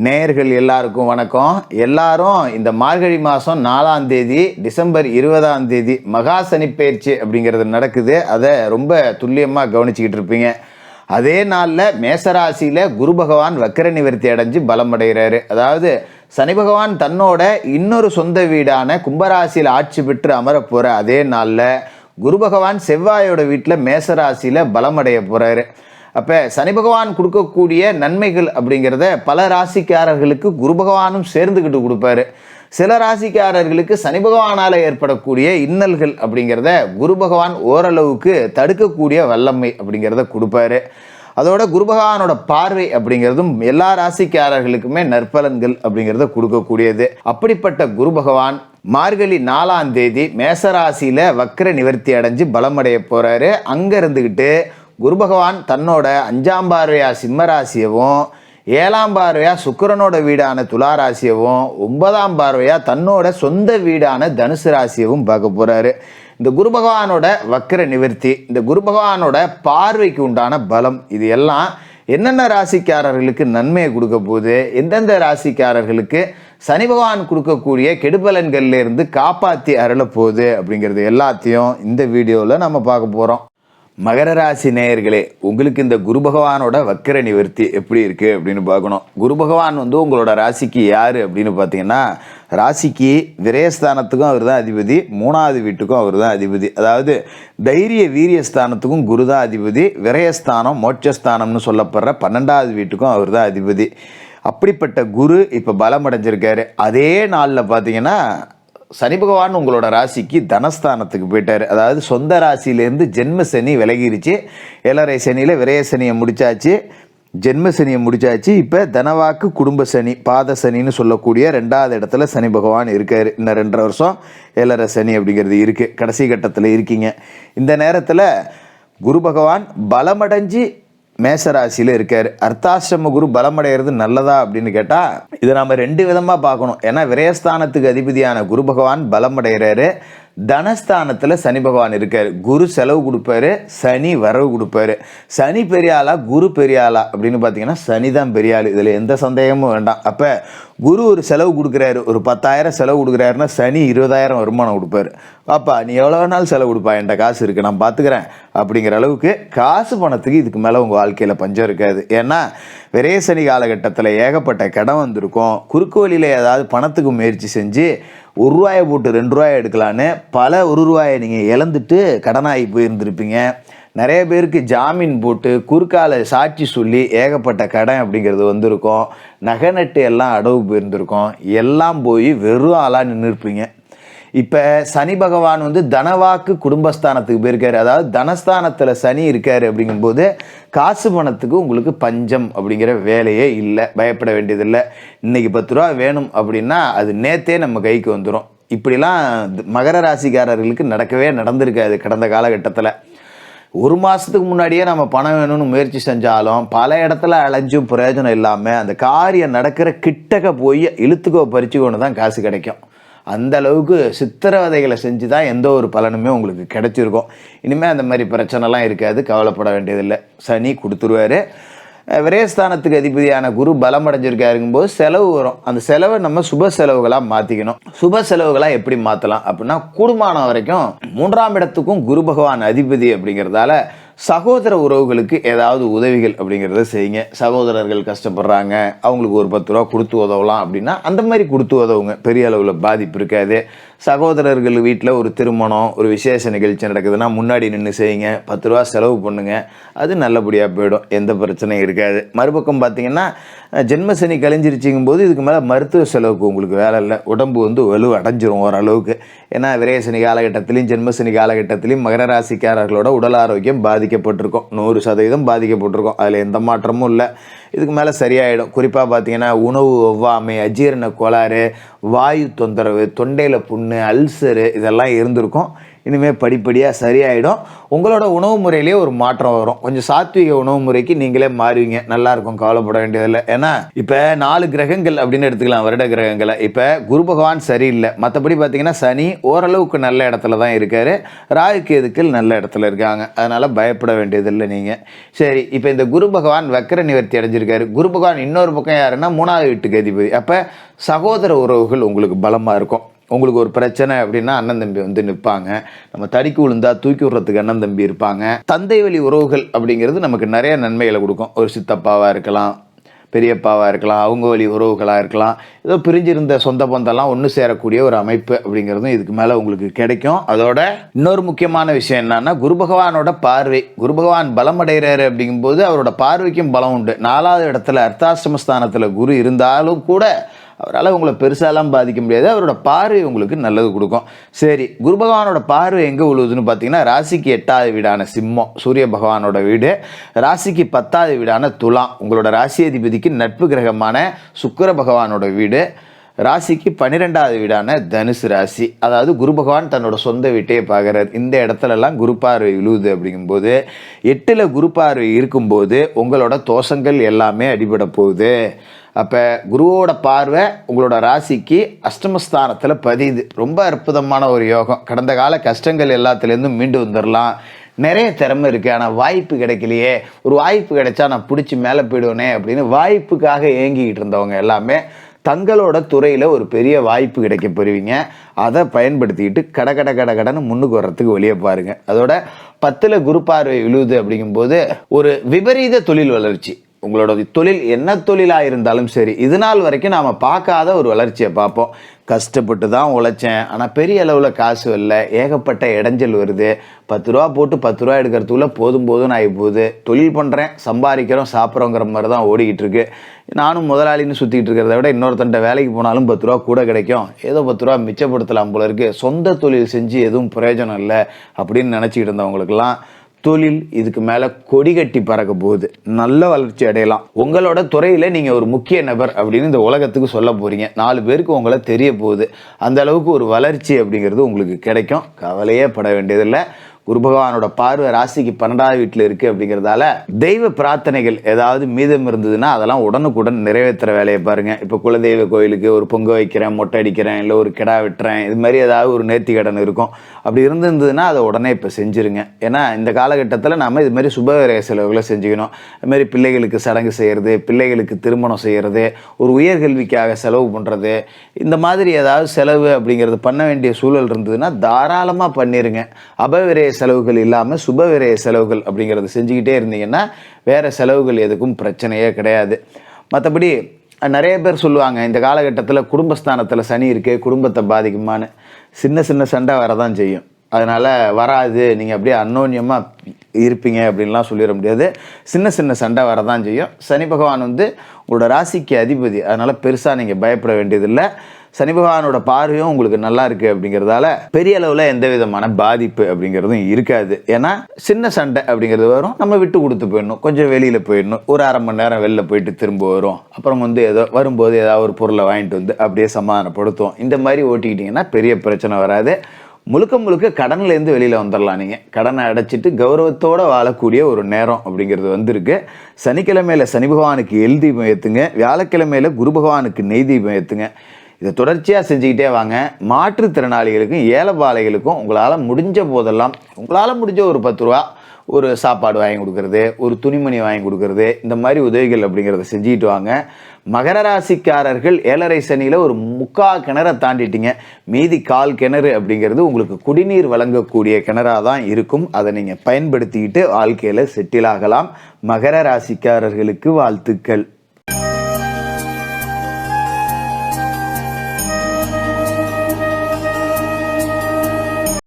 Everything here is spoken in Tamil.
நேயர்கள் எல்லாருக்கும் வணக்கம். எல்லாரும் இந்த மார்கழி மாதம் 4ஆம் தேதி டிசம்பர் 20ஆம் தேதி மகா சனிப்பெயர்ச்சி அப்படிங்கிறது நடக்குது. அதை ரொம்ப துல்லியமாக கவனிச்சுக்கிட்டு இருப்பீங்க. அதே நாளில் மேசராசியில் குரு பகவான் வக்கர நிவர்த்தி அடைஞ்சு பலம் அடைகிறாரு. அதாவது சனி பகவான் தன்னோட இன்னொரு சொந்த வீடான கும்பராசியில் ஆட்சி பெற்று அமரப்போகிற அதே நாளில் குரு பகவான் செவ்வாயோட வீட்டில் மேசராசியில் பலமடைய போகிறாரு. அப்போ சனி பகவான் கொடுக்கக்கூடிய நன்மைகள் அப்படிங்கிறத பல ராசிக்காரர்களுக்கு குரு பகவானும் சேர்ந்துக்கிட்டு கொடுப்பாரு. சில ராசிக்காரர்களுக்கு சனி பகவானால் ஏற்படக்கூடிய இன்னல்கள் அப்படிங்கிறத குரு பகவான் ஓரளவுக்கு தடுக்கக்கூடிய வல்லமை அப்படிங்கிறத கொடுப்பாரு. அதோட குரு பகவானோட பார்வை அப்படிங்கிறதும் எல்லா ராசிக்காரர்களுக்குமே நற்பலன்கள் அப்படிங்கிறத கொடுக்கக்கூடியது. அப்படிப்பட்ட குரு பகவான் மார்கழி 4ஆம் தேதி மேசராசியில் வக்கர நிவர்த்தி அடைஞ்சு பலமடைய போகிறாரு. அங்கே இருந்துக்கிட்டு குரு பகவான் தன்னோட 5ஆம் பார்வையா சிம்மராசியவும் 7ஆம் பார்வையா சுக்கிரனோட வீடான துளாராசியவும் 9ஆம் பார்வையா தன்னோட சொந்த வீடான தனுசு ராசியவும் பார்க்க போறாரு. இந்த குரு பகவானோட வக்கர நிவர்த்தி, இந்த குரு பகவானோட பார்வைக்கு உண்டான பலம், இது எல்லாம் என்னென்ன ராசிக்காரர்களுக்கு நன்மையை கொடுக்க போகுது, எந்தெந்த ராசிக்காரர்களுக்கு சனி பகவான் கொடுக்கக்கூடிய கெடுபலன்கள்ல இருந்து காப்பாற்றி அருள போகுது அப்படிங்கிறது எல்லாத்தையும் இந்த வீடியோவில் நம்ம பார்க்க போகிறோம். மகர ராசி நேயர்களே, உங்களுக்கு இந்த குரு பகவானோட வக்கர நிவர்த்தி எப்படி இருக்குது அப்படின்னு பார்க்கணும். குரு பகவான் உங்களோட ராசிக்கு யார் அப்படின்னு பார்த்தீங்கன்னா, ராசிக்கு விரயஸ்தானத்துக்கும் அவர் தான் அதிபதி, 3வது வீட்டுக்கும் அவர் தான் அதிபதி. அதாவது தைரிய வீரியஸ்தானத்துக்கும் குரு தான் அதிபதி, விரயஸ்தானம் மோட்சஸ்தானம்னு சொல்லப்படுற 12வது வீட்டுக்கும் அவர் தான் அதிபதி. அப்படிப்பட்ட குரு இப்போ பலம் அடைஞ்சிருக்காரு. அதே நாளில் பார்த்தீங்கன்னா சனி பகவான் உங்களோட ராசிக்கு தனஸ்தானத்துக்கு போயிட்டார். அதாவது சொந்த ராசியிலேருந்து ஜென்ம சனி விலகிருச்சு. 7.5 சனியில் விரய சனியை முடிச்சாச்சு, ஜென்ம சனியை முடிச்சாச்சு. இப்போ தனவாக்கு குடும்ப சனி பாத சனின்னு சொல்லக்கூடிய 2வது இடத்துல சனி பகவான் இருக்கார். இன்னும் 2.5 வருஷம் 7.5 சனி அப்படிங்கிறது இருக்குது, கடைசி கட்டத்தில் இருக்கீங்க. இந்த நேரத்தில் குரு பகவான் பலமடைஞ்சு மேசராசியில் இருக்கார். அர்த்தாசிரம குரு பலமடைகிறது நல்லதா அப்படின்னு கேட்டால் இதை நாம் 2 விதமாக பார்க்கணும். ஏன்னா விரயஸ்தானத்துக்கு அதிபதியான குரு பகவான் பலமடைகிறாரு, தனஸ்தானத்தில் சனி பகவான் இருக்கார். குரு செலவு கொடுப்பாரு, சனி வரவு கொடுப்பாரு. சனி பெரிய ஆளா குரு பெரிய ஆளா அப்படின்னு பார்த்தீங்கன்னா சனி தான் பெரிய ஆள், இதில் எந்த சந்தேகமும் வேண்டாம். அப்போ குரு ஒரு செலவு கொடுக்குறாரு, ஒரு 10,000 செலவு கொடுக்குறாருன்னா சனி 20,000 வருமானம் கொடுப்பாரு. அப்பா நீ எவ்வளோ நாள் செலவு கொடுப்பா, என்கிட்ட காசு இருக்குது நான் பார்த்துக்கிறேன் அப்படிங்கிற அளவுக்கு காசு பணத்துக்கு இதுக்கு மேலே உங்கள் வாழ்க்கையில் பஞ்சம் இருக்காது. ஏன்னா விரயசனி காலகட்டத்தில் ஏகப்பட்ட கடன் வந்திருக்கும். குறுக்கு வழியில் ஏதாவது பணத்துக்கு முயற்சி செஞ்சு 1 ரூபாயை போட்டு 2 ரூபாயை எடுக்கலான்னு பல 1 ரூபாயை நீங்கள் இழந்துட்டு கடனாகி போயிருந்துருப்பீங்க. நிறைய பேருக்கு ஜாமீன் போட்டு குறுக்கால சாட்சி சொல்லி ஏகப்பட்ட கடன் அப்படிங்கிறது வந்திருக்கும். நகை நட்டு எல்லாம் அடவு போயிருந்திருக்கும். எல்லாம் போய் வெறும் ஆளாக நின்றுருப்பீங்க. இப்போ சனி பகவான் தனவாக்கு குடும்பஸ்தானத்துக்கு போயிருக்காரு. அதாவது தனஸ்தானத்தில் சனி இருக்காரு அப்படிங்கும்போது காசு பணத்துக்கு உங்களுக்கு பஞ்சம் அப்படிங்கிற வேலையே இல்லை, பயப்பட வேண்டியதில்லை. இன்றைக்கி 10 ரூபா வேணும் அப்படின்னா அது நேற்றே நம்ம கைக்கு வந்துடும். இப்படிலாம் மகர ராசிக்காரர்களுக்கு நடக்கவே நடந்திருக்காது கடந்த காலகட்டத்தில். 1 மாதத்துக்கு முன்னாடியே நம்ம பணம் வேணும்னு முயற்சி செஞ்சாலும் பல இடத்துல அலைஞ்சும் பிரயோஜனம் இல்லாமல் அந்த காரியம் நடக்கிற கிட்டக்க போய் இழுத்துக்கோ பறிச்சுக்கோன்னு தான் காசு கிடைக்கும். அந்த அளவுக்கு சித்திரவதைகளை செஞ்சு தான் எந்த ஒரு பலனுமே உங்களுக்கு கிடைச்சிருக்கும். இனிமேல் அந்த மாதிரி பிரச்சனைலாம் இருக்காது, கவலைப்பட வேண்டியதில்லை. சனி கொடுத்துருவார். விரயஸ்தானத்துக்கு அதிபதியான குரு பலம் அடைஞ்சிருக்காருங்கும்போது செலவு வரும். அந்த செலவை நம்ம சுப செலவுகளாக மாற்றிக்கணும். சுப செலவுகளாக எப்படி மாற்றலாம் அப்படின்னா, கூடுமான வரைக்கும் 3ஆம் இடத்துக்கும் குரு பகவான் அதிபதி அப்படிங்கிறதால சகோதர உறவுகளுக்கு ஏதாவது உதவிகள் அப்படிங்கிறத செய்யுங்க. சகோதரர்கள் கஷ்டப்படுறாங்க, அவங்களுக்கு ஒரு 10 ரூபா கொடுத்து உதவலாம் அப்படின்னா அந்த மாதிரி கொடுத்து உதவுங்க, பெரிய அளவில் பாதிப்பு இருக்காது. சகோதரர்கள் வீட்டில் ஒரு திருமணம் ஒரு விசேஷ நிகழ்ச்சி நடக்குதுன்னா முன்னாடி நின்று செய்யுங்க, 10 ரூபா செலவு பண்ணுங்க, அது நல்லபடியாக போயிடும், எந்த பிரச்சனையும் இருக்காது. மறுபக்கம் பார்த்தீங்கன்னா ஜென்மசனி கழிஞ்சிருச்சிங்கும் போது இதுக்கு மேலே மருத்துவ செலவுக்கு உங்களுக்கு வேலை இல்லை, உடம்பு வலு அடைஞ்சிரும் ஓரளவுக்கு. ஏன்னா விரயசனி காலகட்டத்திலையும் ஜென்மசனி காலகட்டத்திலையும் மகர ராசிக்காரர்களோட உடல் ஆரோக்கியம் பாதிக்கப்பட்டிருக்கும், 100% பாதிக்கப்பட்டிருக்கும், அதில் எந்த மாற்றமும் இல்லை. இதுக்கு மேலே சரியாயிடும். குறிப்பாக பார்த்தீங்கன்னா உணவு ஒவ்வாமை, அஜீரண கோளாறு, வாயு தொந்தரவு, தொண்டையில் புண்ணு, அல்சரு இதெல்லாம் இருந்திருக்கும். இனிமேல் படிப்படியாக சரியாயிடும். உங்களோட உணவு முறையிலே ஒரு மாற்றம் வரும். கொஞ்சம் சாத்விக உணவு முறைக்கு நீங்களே மாறுவீங்க. நல்லாயிருக்கும், கவலைப்பட வேண்டியதில்லை. ஏன்னா இப்போ 4 கிரகங்கள் அப்படின்னு எடுத்துக்கலாம், வருட கிரகங்களை. இப்போ குரு பகவான் சரியில்லை, மற்றபடி பார்த்தீங்கன்னா சனி ஓரளவுக்கு நல்ல இடத்துல தான் இருக்கார். ராகு கேதுக்கள் நல்ல இடத்துல இருக்காங்க. அதனால் பயப்பட வேண்டியதில்லை நீங்கள். சரி, இப்போ இந்த குரு பகவான் வக்கர நிவர்த்தி அடைஞ்சிருக்காரு. குரு பகவான் இன்னொரு பக்கம் யாருன்னா 3வது வீட்டுக்கு அதிபதி. அப்போ சகோதர உறவுகள் உங்களுக்கு பலமாக இருக்கும். உங்களுக்கு ஒரு பிரச்சனை அப்படின்னா அண்ணன் தம்பி வந்து நிற்பாங்க. நம்ம தடிக்கு விழுந்தா தூக்கி விடுறதுக்கு அண்ணன் தம்பி இருப்பாங்க. தந்தை வழி உறவுகள் அப்படிங்கிறது நமக்கு நிறைய நன்மைகளை கொடுக்கும். ஒரு சித்தப்பாவாக இருக்கலாம், பெரியப்பாவாக இருக்கலாம், அவங்க வழி உறவுகளாக இருக்கலாம். ஏதோ பிரிஞ்சிருந்த சொந்த பந்தம்லாம் ஒன்று சேரக்கூடிய ஒரு அமைப்பு அப்படிங்கிறதும் இதுக்கு மேலே உங்களுக்கு கிடைக்கும். அதோட இன்னொரு முக்கியமான விஷயம் என்னன்னா, குரு பகவானோட பார்வை. குரு பகவான் பலம் அடைகிறாரு அப்படிங்கும்போது அவரோட பார்வைக்கும் பலம் உண்டு. 4வது இடத்துல அர்த்தாசிரமஸ்தானத்தில் குரு இருந்தாலும் கூட அவரால் உங்களை பெருசாலாம் பாதிக்க முடியாது. அவரோட பார்வை உங்களுக்கு நல்லது கொடுக்கும். சரி, குரு பகவானோட பார்வை எங்கே விழுவுதுன்னு பார்த்தீங்கன்னா, ராசிக்கு 8வது வீடான சிம்மம் சூரிய பகவானோட வீடு, ராசிக்கு 10வது வீடான துலாம் உங்களோட ராசி அதிபதிக்கு நட்பு கிரகமான சுக்கிர பகவானோட வீடு, ராசிக்கு 12வது வீடான தனுசு ராசி. அதாவது குரு பகவான் தன்னோட சொந்த வீட்டையே பார்க்குறாரு. இந்த இடத்துலலாம் குரு பார்வை விழுவுது அப்படிங்கும்போது, 8ல் குரு பார்வை இருக்கும்போது உங்களோட தோஷங்கள் எல்லாமே அடிபட போகுது. அப்போ குருவோட பார்வை உங்களோட ராசிக்கு அஷ்டமஸ்தானத்தில் பதியுது. ரொம்ப அற்புதமான ஒரு யோகம். கடந்த கால கஷ்டங்கள் எல்லாத்துலேருந்தும் மீண்டு வந்துடலாம். நிறைய திறமை இருக்குது, ஆனால் வாய்ப்பு கிடைக்கலையே, ஒரு வாய்ப்பு கிடைச்சா நான் பிடிச்சி மேலே போயிடுவேனே அப்படின்னு வாய்ப்புக்காக ஏங்கிக்கிட்டு இருந்தவங்க எல்லாமே தங்களோட துறையில் ஒரு பெரிய வாய்ப்பு கிடைக்க பெறுவீங்க. அதை பயன்படுத்திக்கிட்டு கடன்னு முன்னுக்கு வர்றதுக்கு வெளியே பாருங்கள். அதோட 10ல் குரு பார்வை விழுவுது அப்படிங்கும்போது ஒரு விபரீத தொழில் வளர்ச்சி. உங்களோட தொழில் என்ன தொழிலாக இருந்தாலும் சரி, இது நாள் வரைக்கும் நாம் பார்க்காத ஒரு வளர்ச்சியை பார்ப்போம். கஷ்டப்பட்டு தான் உழைச்சேன், ஆனால் பெரிய அளவில் காசு இல்லை, ஏகப்பட்ட இடைஞ்சல் வருது, 10 ரூபா போட்டு 10 ரூபா எடுக்கிறதுக்குள்ளே போதும்னு ஆகி போகுது. தொழில் பண்ணுறேன், சம்பாதிக்கிறோம், சாப்பிட்றோங்கிற மாதிரி தான் ஓடிக்கிட்டு இருக்கு. நானும் முதலாளின்னு சுற்றிக்கிட்டு இருக்கிறத விட இன்னொருத்தண்ட வேலைக்கு போனாலும் 10 ரூபா கூட கிடைக்கும், ஏதோ 10 ரூபா மிச்சப்படுத்தலாம் போல இருக்குது, சொந்த தொழில் செஞ்சு எதுவும் பிரயோஜனம் இல்லை அப்படின்னு நினச்சிக்கிட்டு இருந்தவங்களுக்கெல்லாம் தொழில் இதுக்கு மேலே கொடி கட்டி பறக்க போகுது. நல்ல வளர்ச்சி அடையலாம். உங்களோட துறையில் நீங்கள் ஒரு முக்கிய நபர் அப்படின்னு இந்த உலகத்துக்கு சொல்ல போகிறீங்க. 4 பேருக்கு உங்களை தெரிய போகுது. அந்த அளவுக்கு ஒரு வளர்ச்சி அப்படிங்கிறது உங்களுக்கு கிடைக்கும். கவலையே பட வேண்டியதில்லை. குரு பகவானோட பார்வை ராசிக்கு 12வது வீட்டில் இருக்குது அப்படிங்கிறதால தெய்வ பிரார்த்தனைகள் ஏதாவது மீதம் இருந்ததுன்னா அதெல்லாம் உடனுக்குடன் நிறைவேற்றுற வேலையை பாருங்கள். இப்போ குலதெய்வ கோயிலுக்கு ஒரு பொங்க வைக்கிறேன், மொட்டை அடிக்கிறேன், இல்லை ஒரு கிடா வெட்டுறேன், இது மாதிரி ஏதாவது ஒரு நேர்த்தி கடன் இருக்கும். அப்படி இருந்ததுன்னா அதை உடனே இப்போ செஞ்சுருங்க. ஏன்னா இந்த காலகட்டத்தில் நம்ம இது மாதிரி சுபவிரய செலவுகளை செஞ்சுக்கணும். அதுமாதிரி பிள்ளைகளுக்கு சடங்கு செய்கிறது, பிள்ளைகளுக்கு திருமணம் செய்கிறது, ஒரு உயர்கல்விக்காக செலவு பண்ணுறது, இந்த மாதிரி ஏதாவது செலவு அப்படிங்கிறது பண்ண வேண்டிய சூழல் இருந்ததுன்னா தாராளமாக பண்ணிடுங்க. அபவிரய செலவுகள் இல்லாமல் சுபவிரய செலவுகள் அப்படிங்கிறத செஞ்சுக்கிட்டே இருந்தீங்கன்னா வேறு செலவுகள் எதுக்கும் பிரச்சனையே கிடையாது. மற்றபடி நிறைய பேர் சொல்லுவாங்க, இந்த காலகட்டத்தில் குடும்பஸ்தானத்தில் சனி இருக்குது, குடும்பத்தை பாதிக்குமான்னு. சின்ன சின்ன சண்டை வரதான் செய்யும், அதனால் வராது, நீங்கள் அப்படியே அன்னோன்யமாக இருப்பீங்க அப்படின்லாம் சொல்லிட முடியாது. சின்ன சின்ன சண்டை வரதான் செய்யும். சனி பகவான் வந்து உங்களோட ராசிக்கு அதிபதி, அதனால் பெருசாக நீங்கள் பயப்பட வேண்டியதில்லை. சனி பகவானோட பார்வையும் உங்களுக்கு நல்லா இருக்குது அப்படிங்கிறதால பெரிய அளவில் எந்த விதமான பாதிப்பு அப்படிங்கிறதும் இருக்காது. ஏன்னா சின்ன சண்டை அப்படிங்கிறது வரும், நம்ம விட்டு கொடுத்து போயிடணும், கொஞ்சம் வெளியில் போயிடணும், ஒரு அரை மணி நேரம் வெளில போயிட்டு திரும்ப வரும், அப்புறம் வந்து ஏதோ வரும்போது ஏதாவது ஒரு பொருளை வாங்கிட்டு வந்து அப்படியே சமாதானப்படுத்தும். இந்த மாதிரி ஓட்டிக்கிட்டிங்கன்னா பெரிய பிரச்சனை வராது. முழுக்க முழுக்க கடன்லேருந்து வெளியில் வந்துடலாம். நீங்கள் கடனை அடைச்சிட்டு கௌரவத்தோடு வாழக்கூடிய ஒரு நேரம் அப்படிங்கிறது வந்திருக்கு. சனிக்கிழமையில் சனி பகவானுக்கு எல் தீபம் ஏற்றுங்க, வியாழக்கிழமையில் குரு பகவானுக்கு நெய் தீபம் ஏற்றுங்க. இதை தொடர்ச்சியாக செஞ்சுக்கிட்டே வாங்க. மாற்றுத்திறனாளிகளுக்கும் ஏழைப்பாளைகளுக்கும் உங்களால் முடிஞ்ச போதெல்லாம், உங்களால் முடிஞ்ச ஒரு 10 ரூபா ஒரு சாப்பாடு வாங்கி கொடுக்கறது, ஒரு துணிமணி வாங்கி கொடுக்கறது, இந்த மாதிரி உதவிகள் அப்படிங்கிறத செஞ்சுக்கிட்டு வாங்க. மகர ராசிக்காரர்கள் 7.5 சனியில் ஒரு 3/4 கிணறை தாண்டிட்டீங்க. மீதி 1/4 கிணறு அப்படிங்கிறது உங்களுக்கு குடிநீர் வழங்கக்கூடிய கிணறாக தான் இருக்கும். அதை நீங்கள் பயன்படுத்திக்கிட்டு வாழ்க்கையில் செட்டில் ஆகலாம். மகர ராசிக்காரர்களுக்கு வாழ்த்துக்கள்.